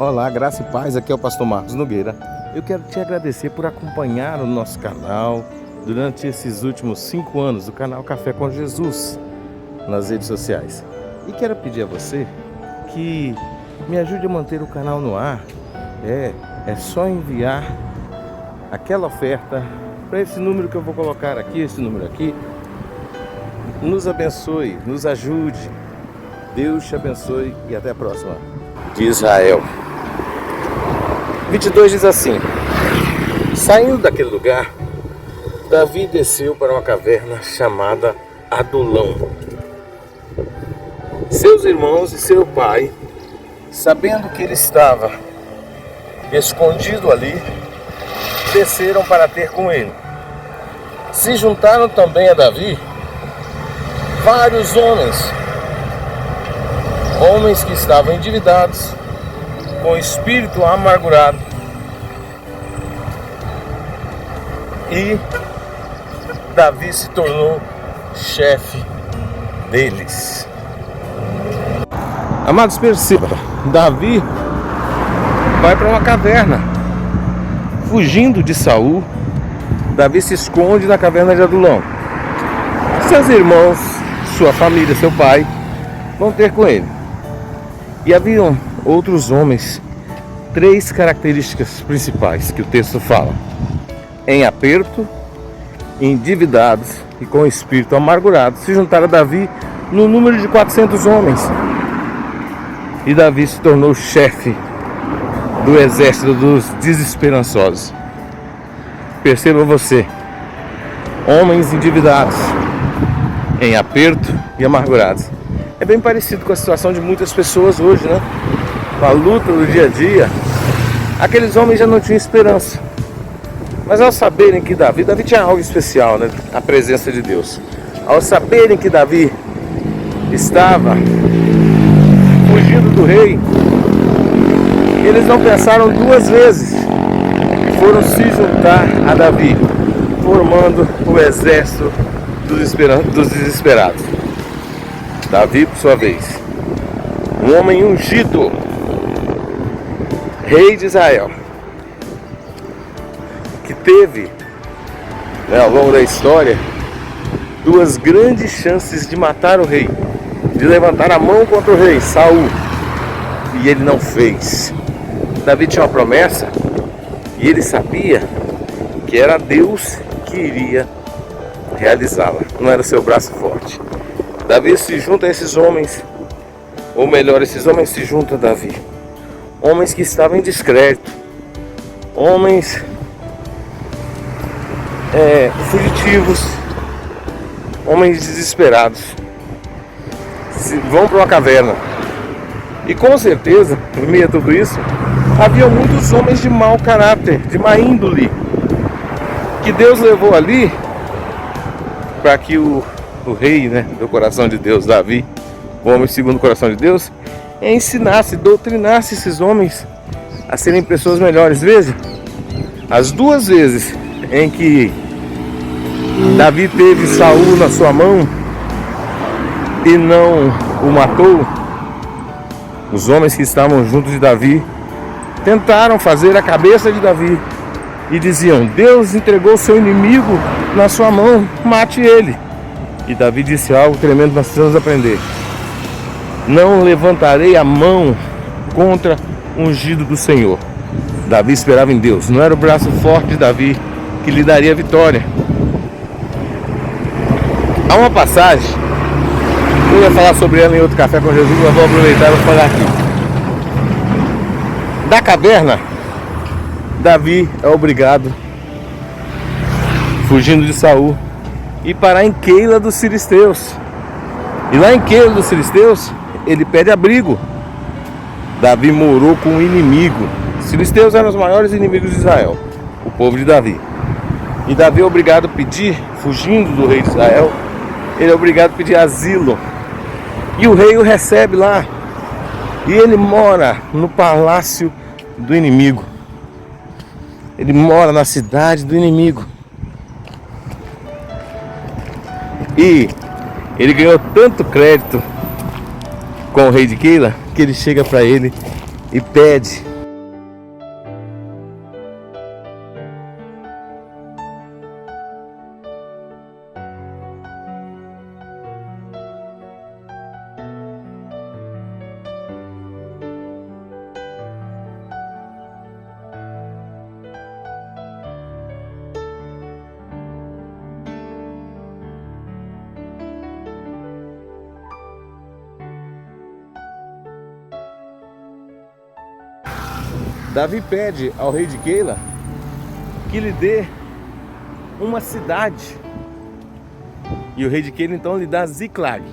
Olá, graça e paz, aqui é o pastor Marcos Nogueira. Eu quero te agradecer por acompanhar o nosso canal durante esses últimos 5 anos, o canal Café com Jesus, nas redes sociais. E quero pedir a você que me ajude a manter o canal no ar. É só enviar aquela oferta para esse número que eu vou colocar aqui, esse número aqui. Nos abençoe, nos ajude. Deus te abençoe e até a próxima. De Israel 22 diz assim: saindo daquele lugar, Davi desceu para uma caverna chamada Adulão. Seus irmãos e seu pai, sabendo que ele estava escondido ali, desceram para ter com ele. Se juntaram também a Davi vários homens que estavam endividados, com espírito amargurado, e Davi se tornou chefe deles. Amados, perceba, Davi vai para uma caverna, fugindo de Saul. Davi se esconde na caverna de Adulão. Seus irmãos, sua família, seu pai, vão ter com ele. E haviam outros homens, 3 características principais que o texto fala: em aperto, endividados e com espírito amargurado. Se juntaram a Davi no número de 400 homens. E Davi se tornou chefe do exército dos desesperançosos. Perceba você, homens endividados, em aperto e amargurados. É bem parecido com a situação de muitas pessoas hoje, né? Com a luta do dia a dia. Aqueles homens já não tinham esperança. Mas ao saberem que Davi tinha algo especial, né? A presença de Deus. Ao saberem que Davi estava fugindo do rei, eles não pensaram 2 vezes. Foram se juntar a Davi, formando o exército dos desesperados. Davi, por sua vez, um homem ungido, rei de Israel, que teve, ao longo da história, 2 grandes chances de matar o rei, de levantar a mão contra o rei, Saul, e ele não fez. Davi tinha uma promessa e ele sabia que era Deus que iria realizá-la, não era seu braço forte. Davi se junta a esses homens, ou melhor, esses homens se juntam a Davi. Homens que estavam em descrédito, homens fugitivos, homens desesperados, vão para uma caverna. E com certeza, em meio a tudo isso, havia muitos homens de mau caráter, de má índole, que Deus levou ali para que o rei, do coração de Deus, Davi, o homem segundo o coração de Deus, ensinasse, doutrinasse esses homens a serem pessoas melhores. Veja, as 2 vezes em que Davi teve Saul na sua mão e não o matou, os homens que estavam junto de Davi tentaram fazer a cabeça de Davi e diziam: Deus entregou seu inimigo na sua mão, mate ele. E Davi disse algo tremendo que nós precisamos aprender: não levantarei a mão contra o ungido do Senhor. Davi esperava em Deus, não era o braço forte de Davi que lhe daria vitória. Há uma passagem, eu ia falar sobre ela em outro Café com Jesus, mas vou aproveitar e vou falar aqui. Da caverna, Davi é obrigado, fugindo de Saul, e parar em Keila dos Filisteus. E lá em Keila dos Filisteus, ele pede abrigo. Davi morou com um inimigo. Os filisteus eram os maiores inimigos de Israel, o povo de Davi. E Davi é obrigado a pedir, fugindo do rei de Israel, ele é obrigado a pedir asilo. E o rei o recebe lá. E ele mora no palácio do inimigo. Ele mora na cidade do inimigo. E ele ganhou tanto crédito com o rei de Keila que ele chega para ele e pede Davi pede ao rei de Keila que lhe dê uma cidade. E o rei de Keila então lhe dá Ziclag.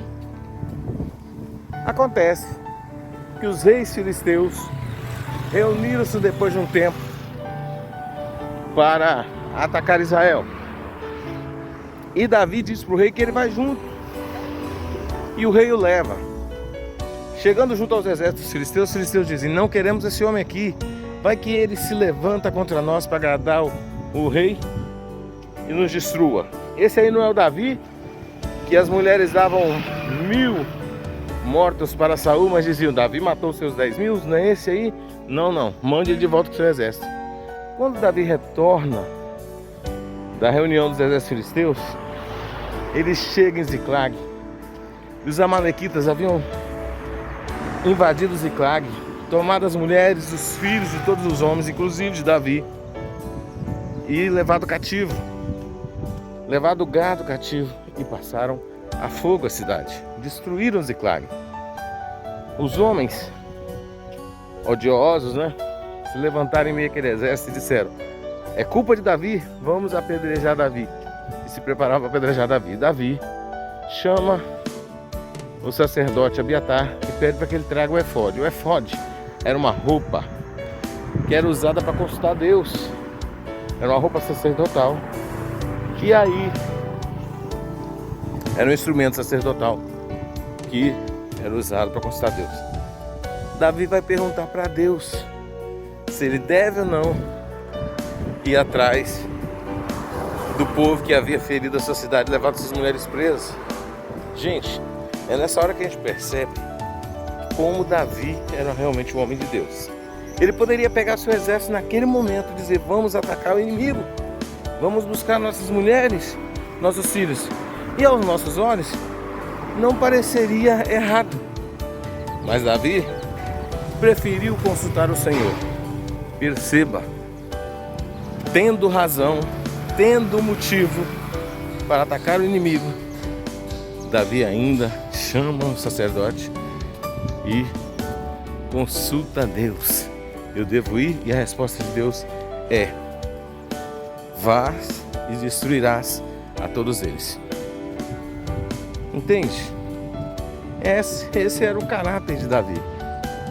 Acontece que os reis filisteus reuniram-se depois de um tempo para atacar Israel. E Davi diz para o rei que ele vai junto. E o rei o leva. Chegando junto aos exércitos filisteus, os filisteus dizem: não queremos esse homem aqui. Vai que ele se levanta contra nós para agradar o rei e nos destrua. Esse aí não é o Davi, que as mulheres davam 1000 mortos para Saul, mas diziam: Davi matou seus 10.000, não é esse aí? Não, mande ele de volta para o seu exército. Quando Davi retorna da reunião dos exércitos filisteus, ele chega em Ziclag. Os amalequitas haviam invadido Ziclag, tomado as mulheres, os filhos e todos os homens, inclusive de Davi, e levado cativo, levado o gado cativo, e passaram a fogo a cidade, destruíram Ziclag. Os homens odiosos, se levantaram em meio àquele exército e disseram: é culpa de Davi, vamos apedrejar Davi. E se prepararam para apedrejar Davi. Davi chama o sacerdote Abiatar e pede para que ele traga o efode. O efode era uma roupa que era usada para consultar Deus. Era uma roupa sacerdotal, que aí era um instrumento sacerdotal que era usado para consultar Deus. Davi vai perguntar para Deus se ele deve ou não ir atrás do povo que havia ferido a sua cidade, levado suas mulheres presas. Gente, é nessa hora que a gente percebe como Davi era realmente um homem de Deus. Ele poderia pegar seu exército naquele momento e dizer: vamos atacar o inimigo, vamos buscar nossas mulheres, nossos filhos. E aos nossos olhos não pareceria errado. Mas Davi preferiu consultar o Senhor. Perceba, tendo razão, tendo motivo para atacar o inimigo, Davi ainda chama o sacerdote e consulta a Deus: eu devo ir? E a resposta de Deus é: vás e destruirás a todos eles. Entende? Esse era o caráter de Davi.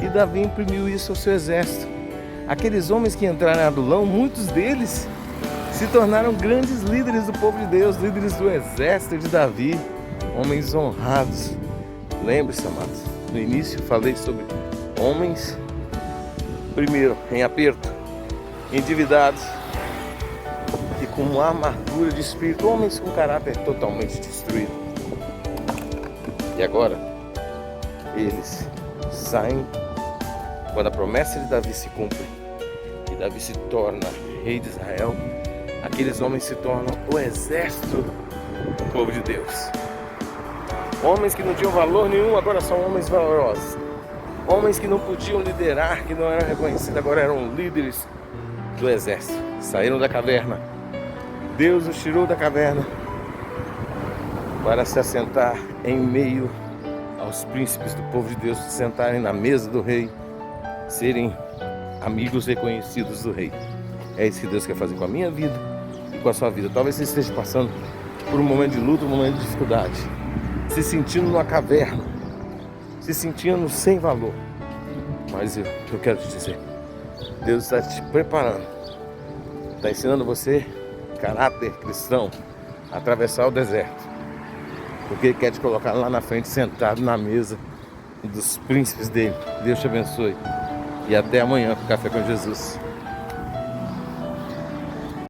E Davi imprimiu isso ao seu exército. Aqueles homens que entraram em Adulão, muitos deles se tornaram grandes líderes do povo de Deus, líderes do exército de Davi, homens honrados. Lembre-se, amados, no início falei sobre homens, primeiro, em aperto, endividados e com uma amargura de espírito, homens com caráter totalmente destruído. E agora, eles saem quando a promessa de Davi se cumpre e Davi se torna rei de Israel. Aqueles homens se tornam o exército do povo de Deus. Homens que não tinham valor nenhum, agora são homens valorosos. Homens que não podiam liderar, que não eram reconhecidos, agora eram líderes do exército. Saíram da caverna. Deus os tirou da caverna para se assentar em meio aos príncipes do povo de Deus, se sentarem na mesa do rei, serem amigos reconhecidos do rei. É isso que Deus quer fazer com a minha vida e com a sua vida. Talvez você esteja passando por um momento de luta, um momento de dificuldade, se sentindo numa caverna, se sentindo sem valor. Mas eu quero te dizer, Deus está te preparando, está ensinando você caráter cristão, a atravessar o deserto, porque Ele quer te colocar lá na frente, sentado na mesa dos príncipes dele. Deus te abençoe e até amanhã com Café com Jesus.